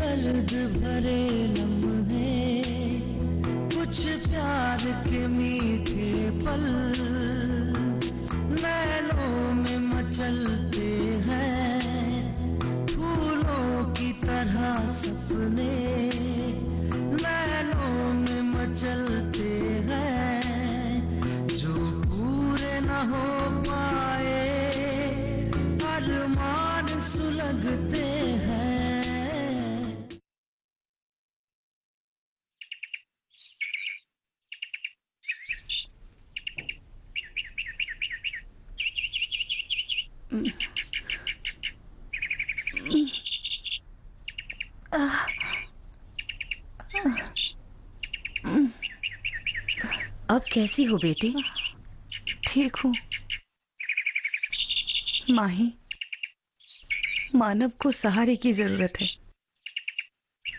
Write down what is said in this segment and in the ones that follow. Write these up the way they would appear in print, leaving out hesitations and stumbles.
दर्द भरे लम्हे, कुछ प्यार के मीठे पल नैनों में मचलते हैं, फूलों की तरह सपने नैनों में मचलते हैं, जो पूरे न हो पाए अरमान सुलगते हैं। अब कैसी हो बेटी? ठीक हूँ माही। मानव को सहारे की जरूरत है।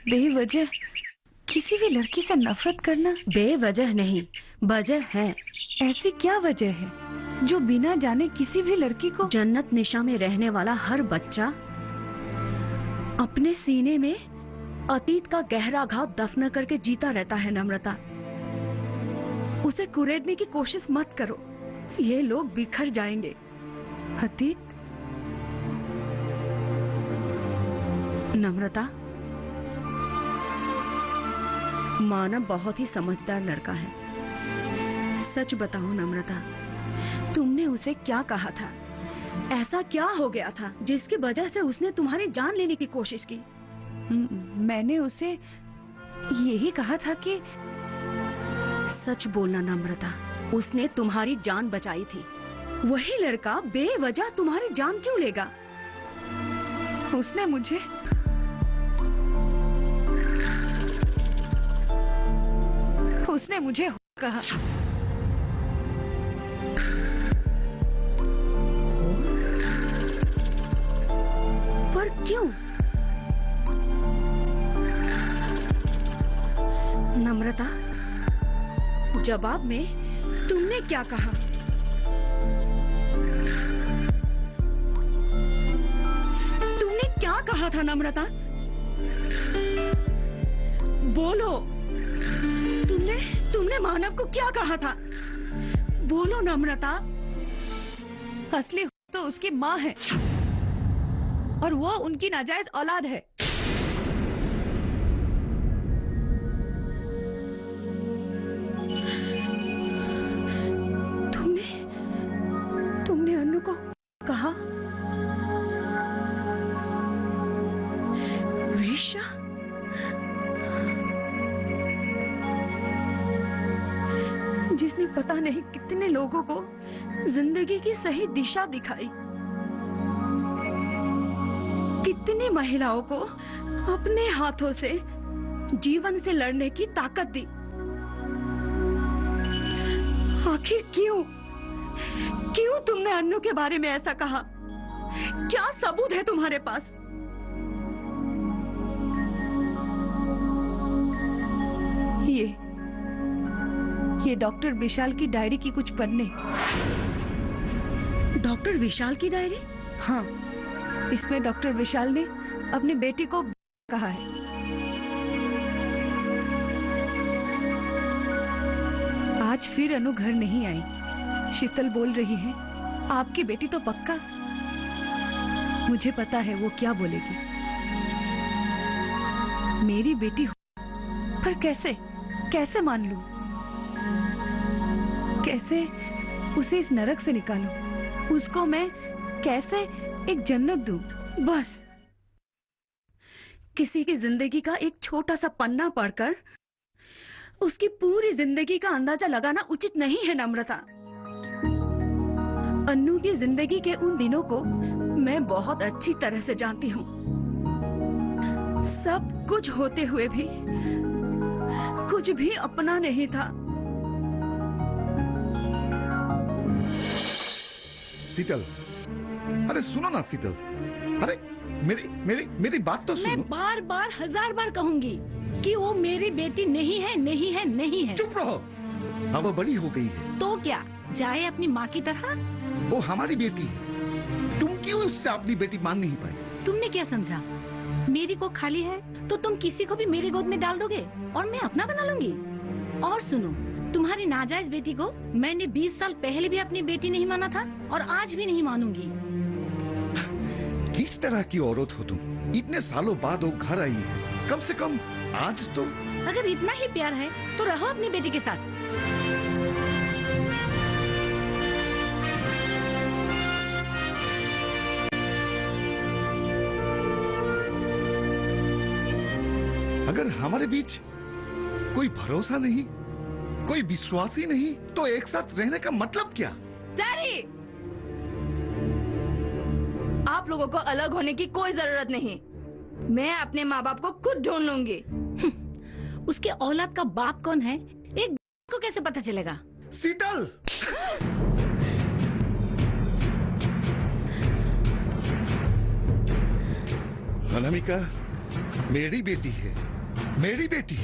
बेवजह किसी भी लड़की से नफरत करना बेवजह नहीं, वजह है। ऐसी क्या वजह है जो बिना जाने किसी भी लड़की को? जन्नत निशा में रहने वाला हर बच्चा अपने सीने में अतीत का गहरा घाव दफन करके जीता रहता है नम्रता। उसे कुरेदने की कोशिश मत करो, ये लोग बिखर जाएंगे। अतीत? नम्रता, मानव बहुत ही समझदार लड़का है। सच बताओ नम्रता, तुमने उसे क्या कहा था? ऐसा क्या हो गया था जिसकी वजह से उसने तुम्हारी जान लेने की कोशिश की? मैंने उसे यही कहा था कि... सच बोलना नम्रता, उसने तुम्हारी जान बचाई थी। वही लड़का बेवजह तुम्हारी जान क्यों लेगा? उसने मुझे कहा। पर क्यों? नम्रता, जवाब में तुमने क्या कहा? तुमने क्या कहा था नम्रता? बोलो, तुमने मानव को क्या कहा था? बोलो नम्रता। असली तो उसकी माँ है और वो उनकी नाजायज औलाद है। तुमने अन्नू को कहा? वेश्या? जिसने पता नहीं कितने लोगों को जिंदगी की सही दिशा दिखाई, कितनी महिलाओं को अपने हाथों से जीवन से लड़ने की ताकत दी। आखिर क्यों तुमने अन्नू के बारे में ऐसा कहा? क्या सबूत है तुम्हारे पास? ये डॉक्टर विशाल की डायरी की कुछ पन्ने। डॉक्टर विशाल की डायरी? हाँ, इसमें डॉक्टर विशाल ने अपनी बेटी को कहा है। आज फिर अनु घर नहीं आई। शीतल बोल रही है आपकी बेटी तो पक्का। मुझे पता है वो क्या बोलेगी। मेरी बेटी हो, पर कैसे मान लूं? कैसे उसे इस नरक से निकालूं? उसको मैं कैसे एक जन्नत दूं? बस किसी की जिंदगी का एक छोटा सा पन्ना पढ़कर उसकी पूरी जिंदगी का अंदाजा लगाना उचित नहीं है नम्रता। अन्नू की जिंदगी के उन दिनों को मैं बहुत अच्छी तरह से जानती हूँ। सब कुछ होते हुए भी कुछ भी अपना नहीं था। शीतल, अरे सुनो ना शीतल, अरे मेरी बात तो सुनो। मैं बार बार हजार बार कहूंगी कि वो मेरी बेटी नहीं है, नहीं है, नहीं है। चुप रहो, अब वो बड़ी हो गई है। तो क्या जाए अपनी माँ की तरह? वो हमारी बेटी है, तुम क्यों उससे अपनी बेटी मान नहीं पाई? तुमने क्या समझा? मेरी को खाली है तो तुम किसी को भी मेरी गोद में डाल दोगे और मैं अपना बना लूंगी। और सुनो, तुम्हारी नाजायज बेटी को मैंने 20 साल पहले भी अपनी बेटी नहीं माना था और आज भी नहीं मानूंगी। किस तरह की औरत हो तुम? इतने सालों बाद वो घर आई है, कम से कम आज तो। अगर इतना ही प्यार है तो रहो अपनी बेटी के साथ। अगर हमारे बीच कोई भरोसा नहीं, कोई विश्वास ही नहीं, तो एक साथ रहने का मतलब क्या? डैडी, आप लोगों को अलग होने की कोई जरूरत नहीं। मैं अपने माँ बाप को खुद ढूंढ लूंगी। उसके औलाद का बाप कौन है एक को कैसे पता चलेगा? शीतल! अनामिका मेरी बेटी है, मेरी बेटी।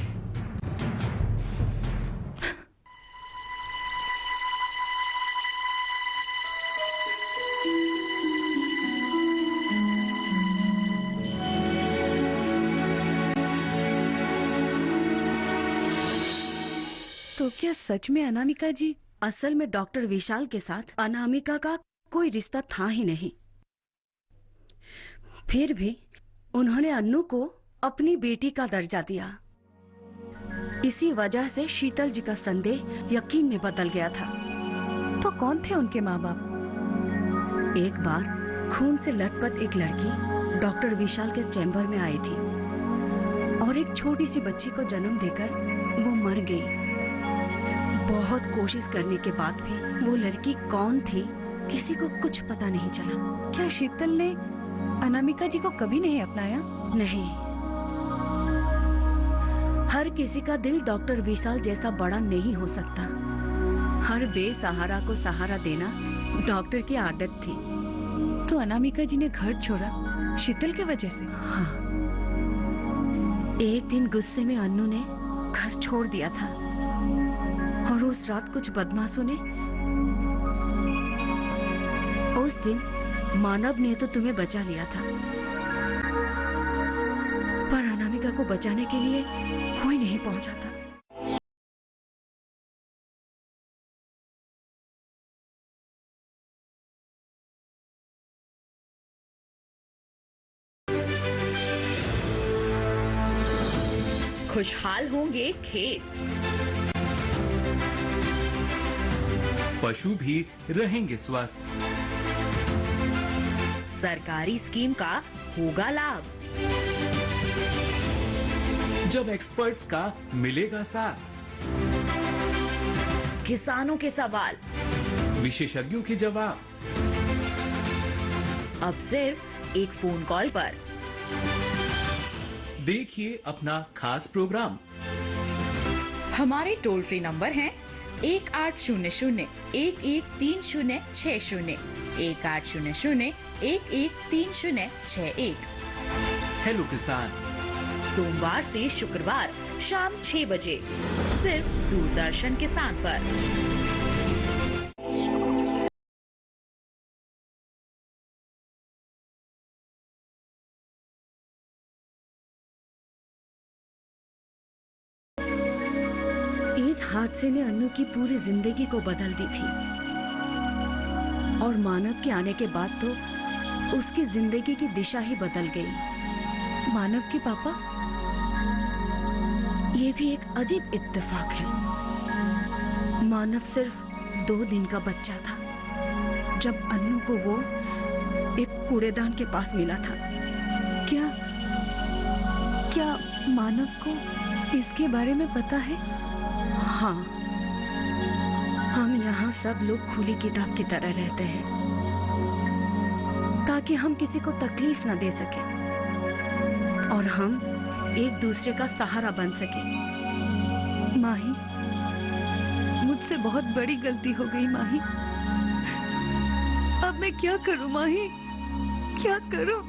तो क्या सच में अनामिका जी? असल में डॉक्टर विशाल के साथ अनामिका का कोई रिश्ता था ही नहीं। फिर भी उन्होंने अन्नू को अपनी बेटी का दर्जा दिया। इसी वजह से शीतल जी का संदेह यकीन में बदल गया था। तो कौन थे उनके माँ बाप? एक बार खून से लटपट एक लड़की डॉक्टर विशाल के चैम्बर में आई थी और एक छोटी सी बच्ची को जन्म देकर वो मर गई। बहुत कोशिश करने के बाद भी वो लड़की कौन थी किसी को कुछ पता नहीं चला। क्या शीतल ने अनामिका जी को कभी नहीं अपनाया? नहीं, हर किसी का दिल डॉक्टर विशाल जैसा बड़ा नहीं हो सकता। हर बेसहारा को सहारा देना डॉक्टर की आदत थी। तो अनामिका जी ने घर छोड़ा शीतल की वजह से? हाँ, एक दिन गुस्से में अन्नू ने घर छोड़ दिया था और उस रात कुछ बदमाशों ने उस दिन मानव ने तो तुम्हें बचा लिया था, पर अनामिका को बचाने के लिए कोई नहीं पहुंचा था। खुशहाल होंगे खेत, पशु भी रहेंगे स्वस्थ, सरकारी स्कीम का होगा लाभ, जब एक्सपर्ट्स का मिलेगा साथ, किसानों के सवाल, विशेषज्ञों के जवाब, अब सिर्फ एक फोन कॉल पर। देखिए अपना खास प्रोग्राम। हमारे टोल फ्री नंबर हैं 1800-113060, 1800-113061। हेलो किसान, सोमवार से शुक्रवार शाम 6 बजे सिर्फ दूरदर्शन किसान पर। इस हादसे ने अन्नू की पूरी जिंदगी को बदल दी थी और मानव के आने के बाद तो उसकी जिंदगी की दिशा ही बदल गई। मानव के पापा? ये भी एक अजीब इत्तेफाक है। मानव सिर्फ 2 दिन का बच्चा था जब अन्नू को वो एक कूड़ेदान के पास मिला था। क्या मानव को इसके बारे में पता है? हाँ, हम यहाँ सब लोग खुली किताब की तरह रहते हैं ताकि हम किसी को तकलीफ न दे सके और हम एक दूसरे का सहारा बन सके। माही, मुझसे बहुत बड़ी गलती हो गई माही। अब मैं क्या करूं माही, क्या करूं?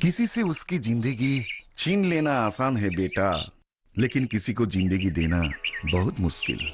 किसी से उसकी जिंदगी छीन लेना आसान है बेटा, लेकिन किसी को जिंदगी देना बहुत मुश्किल।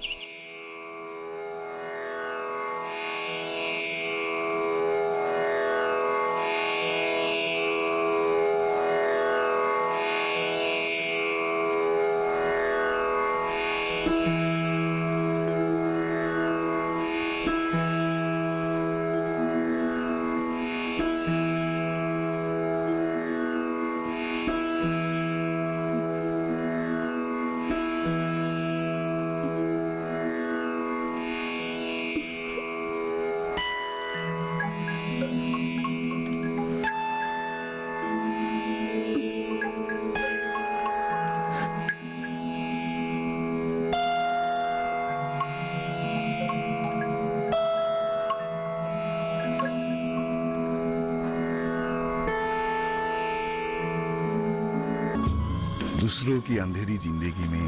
दूसरों की अंधेरी जिंदगी में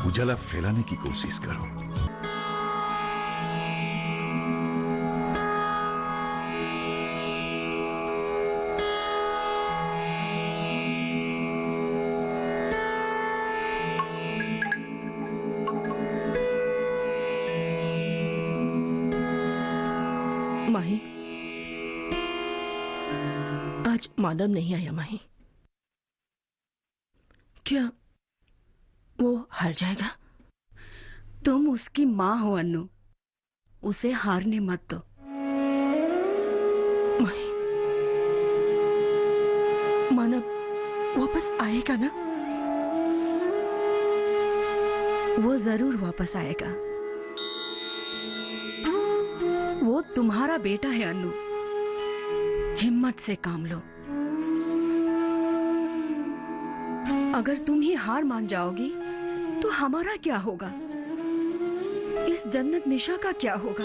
उजाला फैलाने की कोशिश करो। माही, आज मानव नहीं आया माही। क्या वो हार जाएगा? तुम उसकी माँ हो अन्नू, उसे हारने मत दो। माही, मानव वापस आएगा ना? वो जरूर वापस आएगा। वो तुम्हारा बेटा है अन्नू, हिम्मत से काम लो। अगर तुम ही हार मान जाओगी तो हमारा क्या होगा? इस जन्नत निशा का क्या होगा?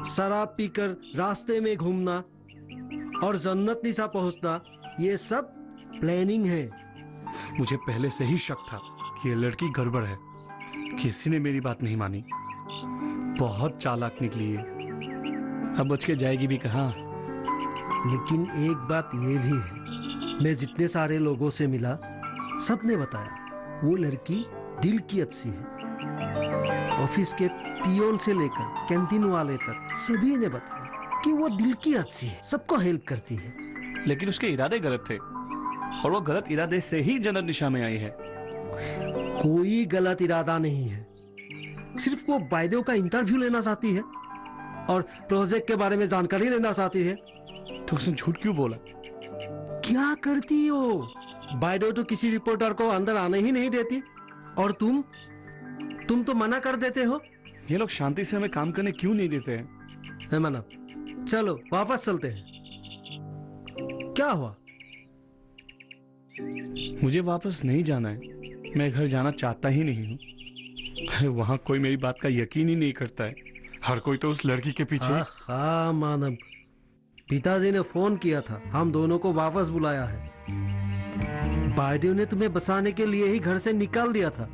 शराब पीकर रास्ते में घूमना और जन्नत निशा पहुंचना, ये सब प्लानिंग है। मुझे पहले से ही शक था कि ये लड़की गड़बड़ है। किसी ने मेरी बात नहीं मानी। बहुत चालाक निकली है। अब बच के जाएगी भी कहाँ। लेकिन एक बात ये भी है, मैं जितने सारे लोगों से मिला, सबने बताया वो लड़की दिल की अच्छी है। ऑफिस के पियोन से लेकर कैंटीन वाले तक सभी ने बताया कि वो दिल की अच्छी है, सबको हेल्प करती है। लेकिन उसके इरादे गलत थे और वो गलत इरादे से ही जन्नत निशा में आई है। कोई गलत इरादा नहीं है, सिर्फ वो बायदेव का इंटरव्यू लेना चाहती है और प्रोजेक्ट के बारे में जानकारी लेना चाहती है। तो उसने झूठ क्यों बोला? क्या करती हो? बायदेव तो किसी रिपोर्टर को अंदर आने ही नहीं देती, और तुम तो मना कर देते हो। ये लोग शांति से हमें काम करने क्यों नहीं देते हैं? मना, चलो वापस चलते हैं। क्या हुआ? मुझे वापस नहीं जाना है। मैं घर जाना चाहता ही नहीं हूँ। अरे वहाँ कोई मेरी बात का यकीन ही नहीं करता है। हर कोई तो उस लड़की के पीछे। हाँ मानव, पिताजी ने फोन किया था, हम दोनों को वापस बुलाया है। बायदेव ने तुम्हें बचाने के लिए ही घर से निकाल दिया था,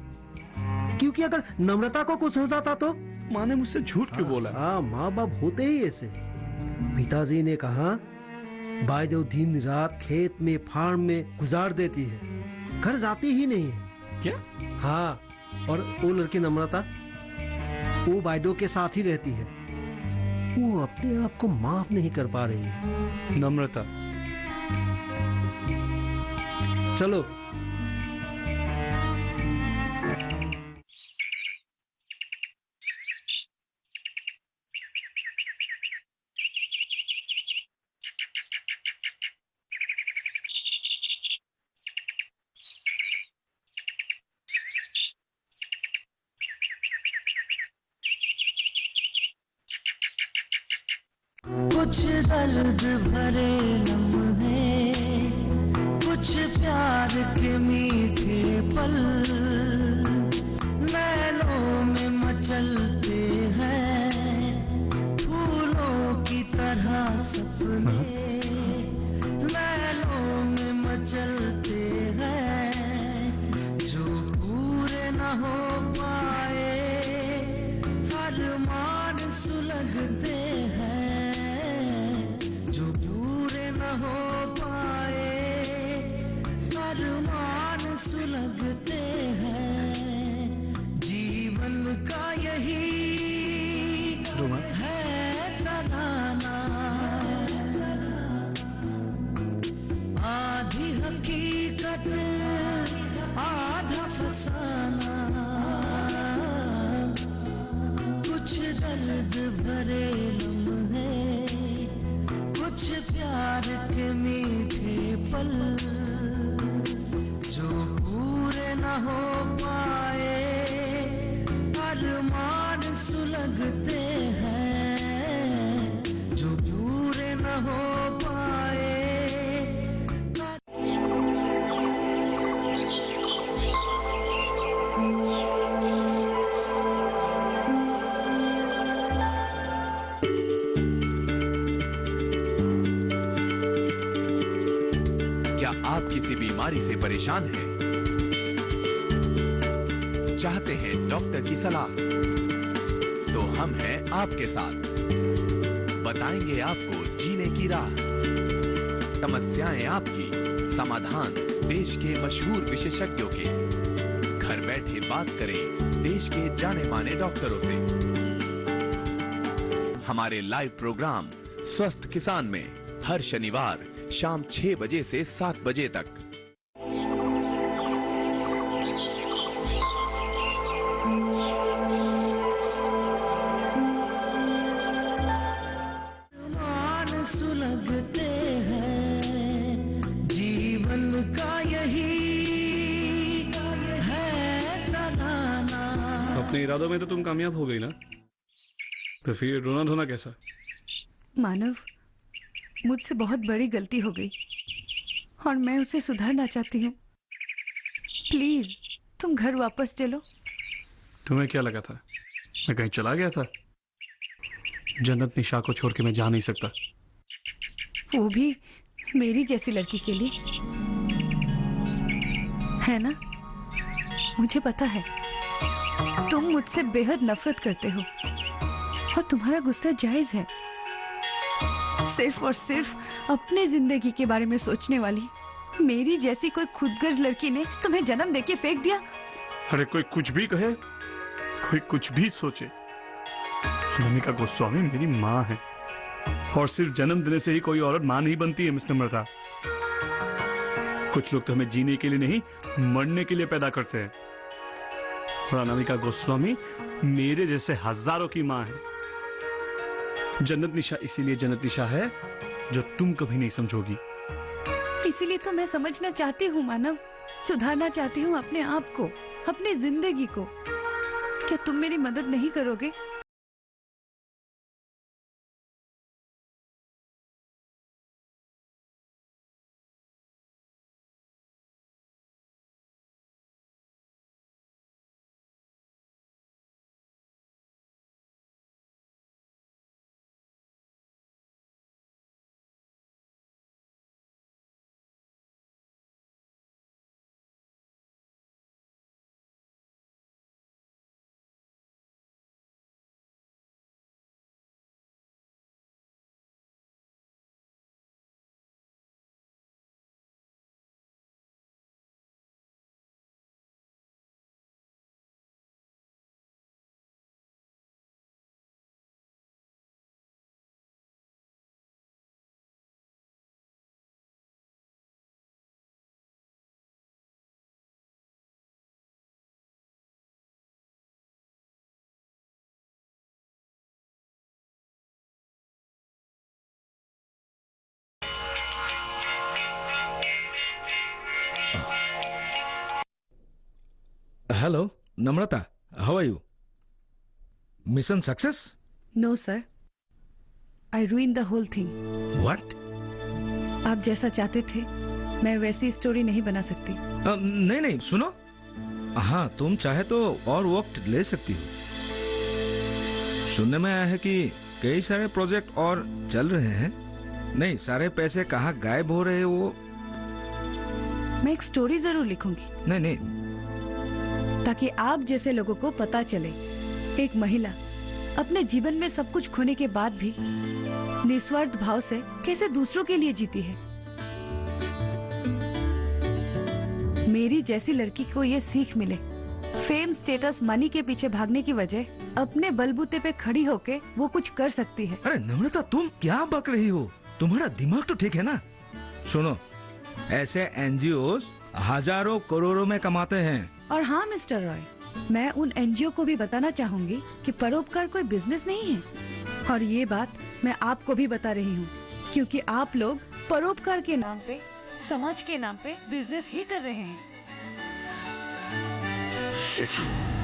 क्योंकि अगर नम्रता को कुछ हो जाता तो। माँ ने मुझसे झूठ क्यों बोला? हाँ, माँ बाप होते ही ऐसे। पिताजी ने कहा बायदेव दिन रात खेत में फार्म में गुजार देती है, घर जाती ही नहीं है। क्या? हाँ, और वो लड़की नम्रता, वो बायदेव के साथ ही रहती है। वो अपने आप को माफ नहीं कर पा रही है। नम्रता, चलो। कुछ दर्द भरे लम्हे, कुछ प्यार के मीठे पल, नैनों में मचलते हैं फूलों की तरह सपने, नैनों में मचलते हैं जो पूरे न के मीठे पल जो पूरे न हो पाए, अरमान सुलगते हैं जो पूरे न हो पाए। क्या आप किसी बीमारी से परेशान हैं? चाहते हैं डॉक्टर की सलाह? तो हम हैं आपके साथ, बताएंगे आपको जीने की राह। समस्याएं आपकी, समाधान देश के मशहूर विशेषज्ञों के। घर बैठे बात करें देश के जाने माने डॉक्टरों से। हमारे लाइव प्रोग्राम स्वस्थ किसान में हर शनिवार शाम 6 बजे से 7 बजे तक। मान सुलगते हैं, जीवन का यही है तराना। अपने इरादों में तो तुम कामयाब हो गई ना, तो फिर रोना धोना कैसा? मानव, मुझसे बहुत बड़ी गलती हो गई और मैं उसे सुधारना चाहती हूँ। प्लीज तुम घर वापस चलो। तुम्हें क्या लगा था मैं कहीं चला गया था? जन्नत निशा को छोड़ के मैं जा नहीं सकता। वो भी मेरी जैसी लड़की के लिए, है ना? मुझे पता है तुम मुझसे बेहद नफरत करते हो और तुम्हारा गुस्सा जायज है। सिर्फ और सिर्फ अपने जिंदगी के बारे में सोचने वाली मेरी जैसी कोई खुदगर्ज लड़की ने तुम्हें जन्म देके फेंक दिया। अरे कोई कुछ भी कहे, कोई कुछ भी सोचे, अनामिका गोस्वामी मेरी माँ है और सिर्फ जन्म देने से ही कोई औरत माँ नहीं बनती है मिस नम्रता। कुछ लोग तो हमें जीने के लिए नहीं, मरने के लिए पैदा करते हैं और अनामिका गोस्वामी मेरे जैसे हजारों की माँ है। जन्नत निशा इसीलिए जन्नत निशा है जो तुम कभी नहीं समझोगी। इसीलिए तो मैं समझना चाहती हूँ मानव, सुधारना चाहती हूँ अपने आप को, अपनी जिंदगी को। क्या तुम मेरी मदद नहीं करोगे? Hello, Namrata. How are you? Mission success? No, sir. I ruined the whole thing. What? आप जैसा चाहते थे मैं वैसी स्टोरी नहीं बना सकती। नहीं नहीं सुनो, हाँ तुम चाहे तो और वक्त ले सकती हो। सुनने में आया है कि कई सारे प्रोजेक्ट और चल रहे हैं। नहीं, सारे पैसे कहाँ गायब हो रहे हैं वो। मैं एक स्टोरी जरूर लिखूंगी। नहीं नहीं, ताकि आप जैसे लोगों को पता चले एक महिला अपने जीवन में सब कुछ खोने के बाद भी निस्वार्थ भाव से कैसे दूसरों के लिए जीती है। मेरी जैसी लड़की को ये सीख मिले, फेम, स्टेटस, मनी के पीछे भागने की वजह अपने बलबूते पे खड़ी होके वो कुछ कर सकती है। अरे नम्रता, तुम क्या बक रही हो? तुम्हारा दिमाग तो ठीक है ना? सुनो, ऐसे एनजीओस हजारों करोड़ों में कमाते हैं। और हाँ मिस्टर रॉय, मैं उन एनजीओ को भी बताना चाहूंगी कि परोपकार कोई बिजनेस नहीं है। और ये बात मैं आपको भी बता रही हूँ, क्योंकि आप लोग परोपकार के नाम पे, समाज के नाम पे बिजनेस ही कर रहे हैं। Shit.